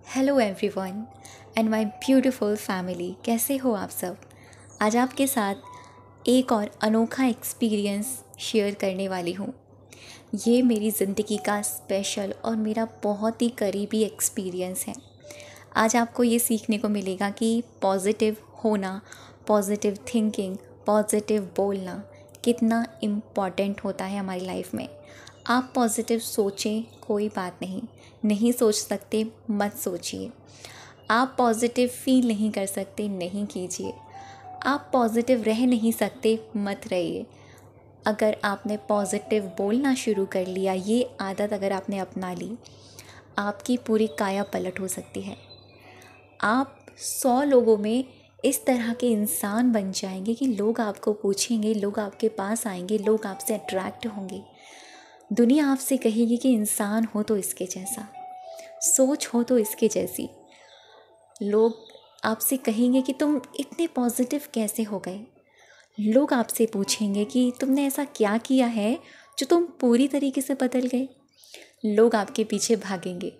Hello everyone and my beautiful family, कैसे हो आप सब। आज आपके साथ एक और अनोखा एक्सपीरियंस शेयर करने वाली हूँ। ये मेरी ज़िंदगी का स्पेशल और मेरा बहुत ही करीबी एक्सपीरियंस है। आज आपको ये सीखने को मिलेगा कि पॉजिटिव होना, पॉजिटिव थिंकिंग, पॉजिटिव बोलना कितना इम्पॉर्टेंट होता है हमारी लाइफ में। आप पॉजिटिव सोचें, कोई बात नहीं सोच सकते मत सोचिए। आप पॉजिटिव फील नहीं कर सकते, नहीं कीजिए। आप पॉजिटिव रह नहीं सकते, मत रहिए। अगर आपने पॉजिटिव बोलना शुरू कर लिया, ये आदत अगर आपने अपना ली, आपकी पूरी काया पलट हो सकती है। आप 100 लोगों में इस तरह के इंसान बन जाएंगे कि लोग आपको पूछेंगे, लोग आपके पास आएंगे, लोग आपसे अट्रैक्ट होंगे। दुनिया आपसे कहेगी कि इंसान हो तो इसके जैसा, सोच हो तो इसके जैसी। लोग आपसे कहेंगे कि तुम इतने पॉजिटिव कैसे हो गए। लोग आपसे पूछेंगे कि तुमने ऐसा क्या किया है जो तुम पूरी तरीके से बदल गए। लोग आपके पीछे भागेंगे।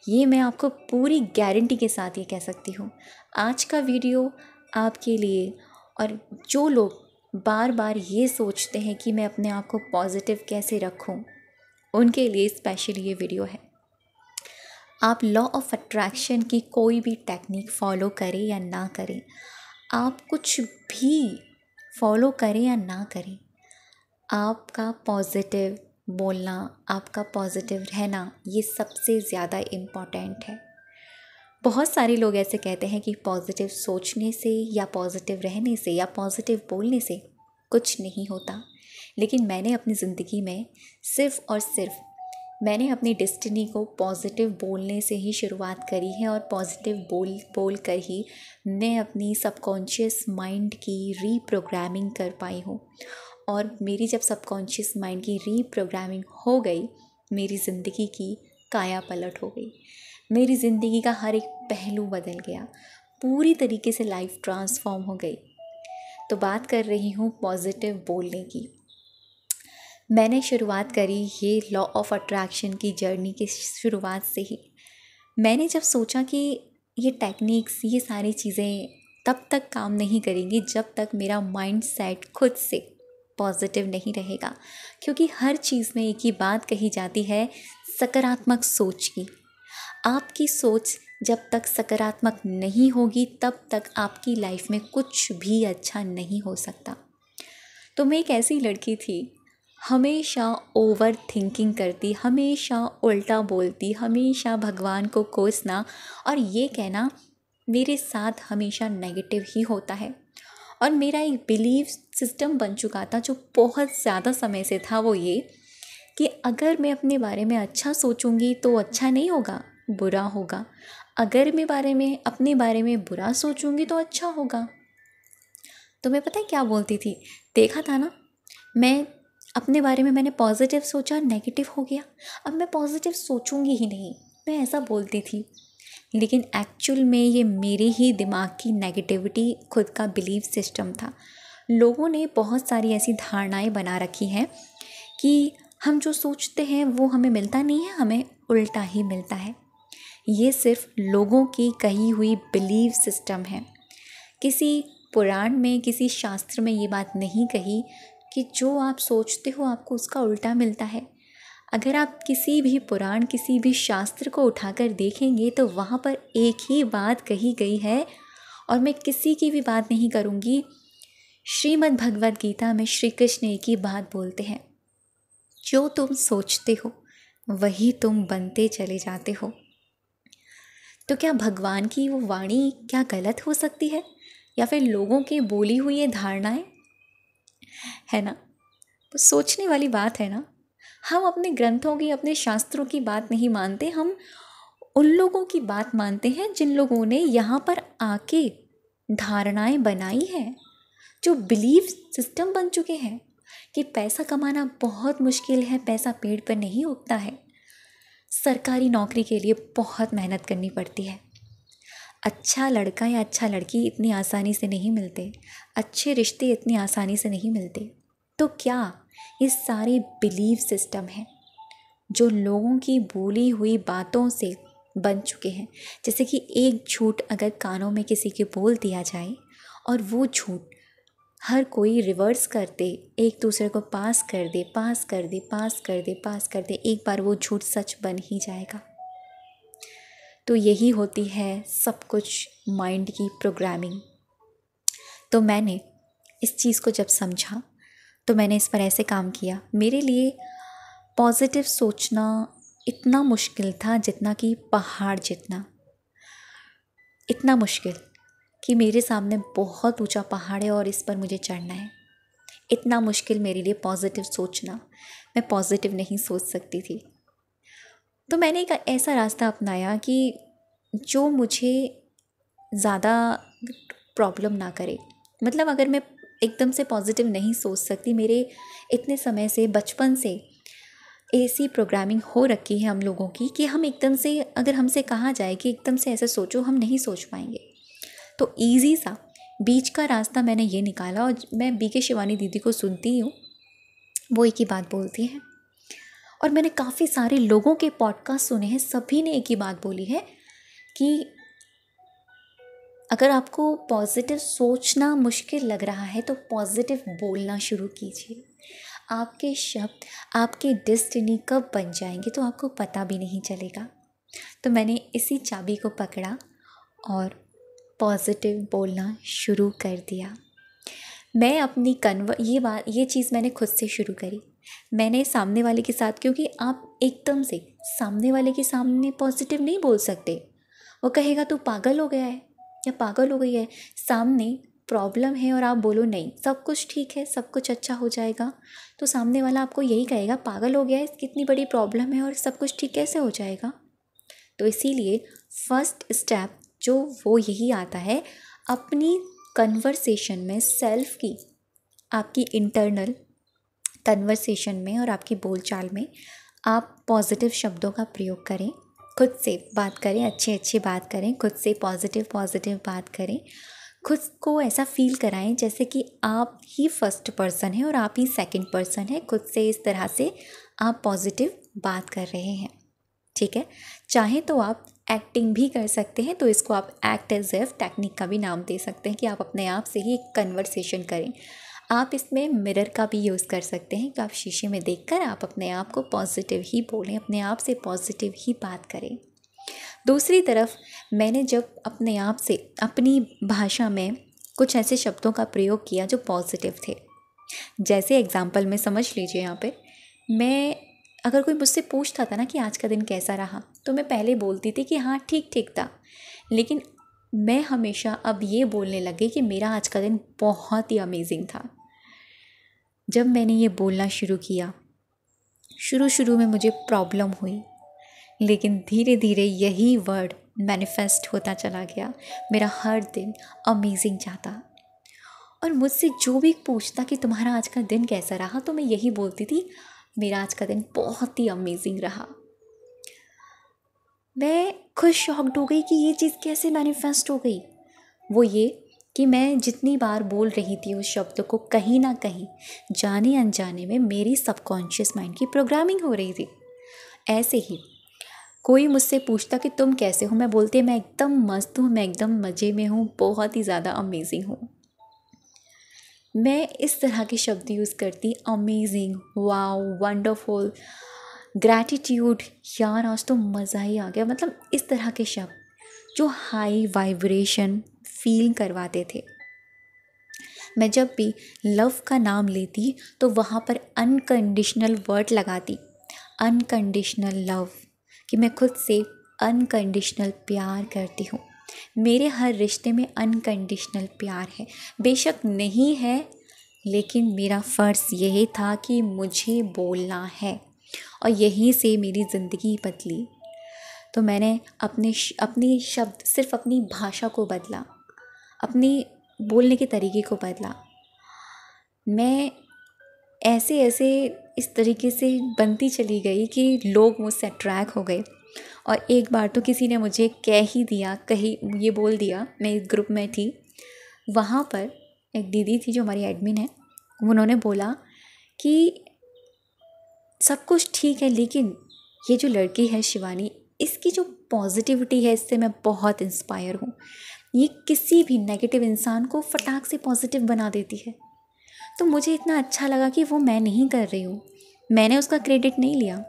ये मैं आपको पूरी गारंटी के साथ ये कह सकती हूँ। आज का वीडियो आपके लिए, और जो लोग बार बार ये सोचते हैं कि मैं अपने आप को पॉजिटिव कैसे रखूँ, उनके लिए स्पेशली ये वीडियो है। आप लॉ ऑफ अट्रैक्शन की कोई भी टेक्निक फॉलो करें या ना करें, आप कुछ भी फॉलो करें या ना करें, आपका पॉजिटिव बोलना, आपका पॉजिटिव रहना, ये सबसे ज़्यादा इम्पॉर्टेंट है। बहुत सारे लोग ऐसे कहते हैं कि पॉजिटिव सोचने से या पॉजिटिव रहने से या पॉजिटिव बोलने से कुछ नहीं होता। लेकिन मैंने अपनी ज़िंदगी में सिर्फ़ और सिर्फ मैंने अपनी डेस्टिनी को पॉजिटिव बोलने से ही शुरुआत करी है, और पॉजिटिव बोल कर ही मैं अपनी सबकॉन्शियस माइंड की रीप्रोग्रामिंग कर पाई हूँ। और मेरी जब सबकॉन्शियस माइंड की रीप्रोग्रामिंग हो गई, मेरी ज़िंदगी की काया पलट हो गई। मेरी ज़िंदगी का हर एक पहलू बदल गया, पूरी तरीके से लाइफ ट्रांसफॉर्म हो गई। तो बात कर रही हूँ पॉजिटिव बोलने की। मैंने शुरुआत करी ये लॉ ऑफ अट्रैक्शन की जर्नी की शुरुआत से ही। मैंने जब सोचा कि ये टेक्निक्स, ये सारी चीज़ें तब तक काम नहीं करेंगी जब तक मेरा माइंड सेट खुद से पॉजिटिव नहीं रहेगा। क्योंकि हर चीज़ में एक ही बात कही जाती है, सकारात्मक सोच की। आपकी सोच जब तक सकारात्मक नहीं होगी, तब तक आपकी लाइफ में कुछ भी अच्छा नहीं हो सकता। तो मैं एक ऐसी लड़की थी, हमेशा ओवर थिंकिंग करती, हमेशा उल्टा बोलती, हमेशा भगवान को कोसना और ये कहना मेरे साथ हमेशा नेगेटिव ही होता है। और मेरा एक बिलीव सिस्टम बन चुका था जो बहुत ज़्यादा समय से था, वो ये कि अगर मैं अपने बारे में अच्छा सोचूंगी तो अच्छा नहीं होगा, बुरा होगा। अगर मैं अपने बारे में बुरा सोचूंगी तो अच्छा होगा। तो मैं पता है क्या बोलती थी, देखा था ना, मैं अपने बारे में मैंने पॉजिटिव सोचा, नेगेटिव हो गया, अब मैं पॉजिटिव सोचूंगी ही नहीं, मैं ऐसा बोलती थी। लेकिन एक्चुअल में ये मेरे ही दिमाग की नेगेटिविटी, खुद का बिलीफ सिस्टम था। लोगों ने बहुत सारी ऐसी धारणाएं बना रखी हैं कि हम जो सोचते हैं वो हमें मिलता नहीं है, हमें उल्टा ही मिलता है। ये सिर्फ लोगों की कही हुई बिलीफ सिस्टम है। किसी पुराण में, किसी शास्त्र में ये बात नहीं कही कि जो आप सोचते हो आपको उसका उल्टा मिलता है। अगर आप किसी भी पुराण, किसी भी शास्त्र को उठाकर देखेंगे तो वहाँ पर एक ही बात कही गई है, और मैं किसी की भी बात नहीं करूँगी। श्रीमद् भगवद गीता में श्री कृष्ण एक ही बात बोलते हैं, जो तुम सोचते हो वही तुम बनते चले जाते हो। तो क्या भगवान की वो वाणी क्या गलत हो सकती है, या फिर लोगों की बोली हुई ये धारणाएं, है ना। तो सोचने वाली बात है ना। हम अपने ग्रंथों की, अपने शास्त्रों की बात नहीं मानते, हम उन लोगों की बात मानते हैं जिन लोगों ने यहाँ पर आके धारणाएं बनाई हैं, जो बिलीफ सिस्टम बन चुके हैं कि पैसा कमाना बहुत मुश्किल है, पैसा पेड़ पर नहीं उगता है, सरकारी नौकरी के लिए बहुत मेहनत करनी पड़ती है, अच्छा लड़का या अच्छा लड़की इतनी आसानी से नहीं मिलते, अच्छे रिश्ते इतनी आसानी से नहीं मिलते। तो क्या ये सारे बिलीफ सिस्टम हैं जो लोगों की बोली हुई बातों से बन चुके हैं। जैसे कि एक झूठ अगर कानों में किसी के बोल दिया जाए और वो झूठ हर कोई रिवर्स कर दे, एक दूसरे को पास कर दे, पास कर दे, पास कर दे, पास कर दे, एक बार वो झूठ सच बन ही जाएगा। तो यही होती है सब कुछ माइंड की प्रोग्रामिंग। तो मैंने इस चीज़ को जब समझा तो मैंने इस पर ऐसे काम किया। मेरे लिए पॉजिटिव सोचना इतना मुश्किल था जितना कि पहाड़ जितना, इतना मुश्किल कि मेरे सामने बहुत ऊंचा पहाड़ है और इस पर मुझे चढ़ना है। इतना मुश्किल मेरे लिए पॉजिटिव सोचना, मैं पॉजिटिव नहीं सोच सकती थी। तो मैंने एक ऐसा रास्ता अपनाया कि जो मुझे ज़्यादा प्रॉब्लम ना करे। मतलब अगर मैं एकदम से पॉजिटिव नहीं सोच सकती, मेरे इतने समय से बचपन से ऐसी प्रोग्रामिंग हो रखी है हम लोगों की कि हम एकदम से, अगर हमसे कहा जाए कि एकदम से ऐसे सोचो, हम नहीं सोच पाएंगे। तो ईजी सा बीच का रास्ता मैंने ये निकाला। और मैं बीके शिवानी दीदी को सुनती हूँ, वो एक ही बात बोलती हैं और मैंने काफ़ी सारे लोगों के पॉडकास्ट सुने हैं, सभी ने एक ही बात बोली है कि अगर आपको पॉजिटिव सोचना मुश्किल लग रहा है तो पॉजिटिव बोलना शुरू कीजिए। आपके शब्द आपकी डेस्टिनी कब बन जाएंगे तो आपको पता भी नहीं चलेगा। तो मैंने इसी चाबी को पकड़ा और पॉजिटिव बोलना शुरू कर दिया। मैं अपनी ये चीज़ मैंने खुद से शुरू करी। मैंने सामने वाले के साथ, क्योंकि आप एकदम से सामने वाले के सामने पॉजिटिव नहीं बोल सकते, वो कहेगा तू पागल हो गया है या पागल हो गई है। सामने प्रॉब्लम है और आप बोलो नहीं सब कुछ ठीक है, सब कुछ अच्छा हो जाएगा, तो सामने वाला आपको यही कहेगा पागल हो गया है, कितनी बड़ी प्रॉब्लम है और सब कुछ ठीक कैसे हो जाएगा। तो इसीलिए फर्स्ट स्टेप जो वो यही आता है, अपनी कन्वर्सेशन में सेल्फ की, आपकी इंटरनल कन्वर्सेशन में और आपकी बोलचाल में आप पॉजिटिव शब्दों का प्रयोग करें। खुद से बात करें, अच्छी बात करें, खुद से पॉजिटिव बात करें। खुद को ऐसा फील कराएं जैसे कि आप ही फर्स्ट पर्सन हैं और आप ही सेकंड पर्सन हैं। खुद से इस तरह से आप पॉजिटिव बात कर रहे हैं, ठीक है। चाहे तो आप एक्टिंग भी कर सकते हैं, तो इसको आप एक्ट एज इफ टेक्निक का भी नाम दे सकते हैं कि आप अपने आप से ही कन्वर्सेशन करें। आप इसमें मिरर का भी यूज़ कर सकते हैं कि आप शीशे में देखकर आप अपने आप को पॉजिटिव ही बोलें, अपने आप से पॉजिटिव ही बात करें। दूसरी तरफ मैंने जब अपने आप से अपनी भाषा में कुछ ऐसे शब्दों का प्रयोग किया जो पॉजिटिव थे, जैसे एग्जाम्पल में समझ लीजिए, यहाँ पे मैं अगर कोई मुझसे पूछता था ना कि आज का दिन कैसा रहा, तो मैं पहले बोलती थी कि हाँ ठीक ठीक था, लेकिन मैं हमेशा अब ये बोलने लगी कि मेरा आज का दिन बहुत ही अमेजिंग था। जब मैंने ये बोलना शुरू किया, शुरू में मुझे प्रॉब्लम हुई, लेकिन धीरे धीरे यही वर्ड मैनिफेस्ट होता चला गया। मेरा हर दिन अमेजिंग जाता और मुझसे जो भी पूछता कि तुम्हारा आज का दिन कैसा रहा, तो मैं यही बोलती थी मेरा आज का दिन बहुत ही अमेजिंग रहा। मैं खुद शॉक्ड हो गई कि ये चीज़ कैसे मैनिफेस्ट हो गई। वो ये कि मैं जितनी बार बोल रही थी उस शब्द को, कहीं ना कहीं जाने अनजाने में मेरी सबकॉन्शियस माइंड की प्रोग्रामिंग हो रही थी। ऐसे ही कोई मुझसे पूछता कि तुम कैसे हो, मैं बोलती मैं एकदम मस्त हूँ, मैं एकदम मज़े में हूँ, बहुत ही ज़्यादा अमेजिंग हूँ। मैं इस तरह के शब्द यूज़ करती, अमेजिंग, वाओ, वंडरफुल, ग्रैटिट्यूड, यार आज तो मज़ा ही आ गया। मतलब इस तरह के शब्द जो हाई वाइब्रेशन फील करवाते थे। मैं जब भी लव का नाम लेती तो वहाँ पर अनकंडीशनल वर्ड लगाती, अनकंडीशनल लव, कि मैं खुद से अनकंडीशनल प्यार करती हूँ। मेरे हर रिश्ते में अनकंडीशनल प्यार है। बेशक नहीं है, लेकिन मेरा फ़र्ज़ यही था कि मुझे बोलना है और यहीं से मेरी ज़िंदगी बदली। तो मैंने अपनी शब्द, सिर्फ अपनी भाषा को बदला, अपनी बोलने के तरीके को बदला। मैं ऐसे इस तरीके से बनती चली गई कि लोग मुझसे अट्रैक्ट हो गए। और एक बार तो किसी ने मुझे ये बोल दिया, मैं एक ग्रुप में थी, वहाँ पर एक दीदी थी जो हमारी एडमिन है, उन्होंने बोला कि सब कुछ ठीक है, लेकिन ये जो लड़की है शिवानी, इसकी जो पॉजिटिविटी है, इससे मैं बहुत इंस्पायर हूँ। ये किसी भी नेगेटिव इंसान को फटाक से पॉजिटिव बना देती है। तो मुझे इतना अच्छा लगा कि वो मैं नहीं कर रही हूँ, मैंने उसका क्रेडिट नहीं लिया,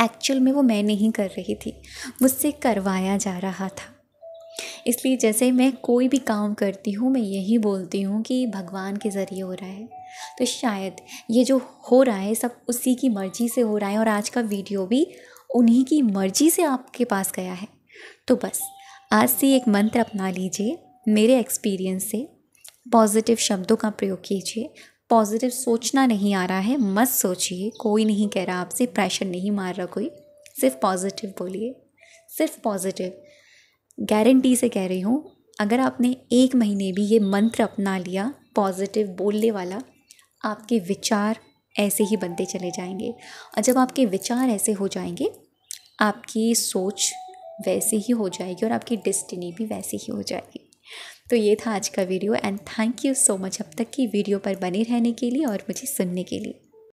एक्चुअल में वो मैं नहीं कर रही थी, मुझसे करवाया जा रहा था। इसलिए जैसे मैं कोई भी काम करती हूँ मैं यही बोलती हूँ कि भगवान के ज़रिए हो रहा है, तो शायद ये जो हो रहा है सब उसी की मर्ज़ी से हो रहा है, और आज का वीडियो भी उन्हीं की मर्ज़ी से आपके पास गया है। तो बस आज से एक मंत्र अपना लीजिए मेरे एक्सपीरियंस से, पॉजिटिव शब्दों का प्रयोग कीजिए। पॉजिटिव सोचना नहीं आ रहा है मत सोचिए, कोई नहीं कह रहा आपसे, प्रेशर नहीं मार रहा कोई, सिर्फ पॉजिटिव बोलिए, सिर्फ पॉजिटिव। गारंटी से कह रही हूँ, अगर आपने 1 महीने भी ये मंत्र अपना लिया पॉजिटिव बोलने वाला, आपके विचार ऐसे ही बनते चले जाएंगे, और जब आपके विचार ऐसे हो जाएंगे आपकी सोच वैसे ही हो जाएगी और आपकी डेस्टिनी भी वैसी ही हो जाएगी। तो ये था आज का video, and thank you so much अब तक की वीडियो पर बने रहने के लिए और मुझे सुनने के लिए।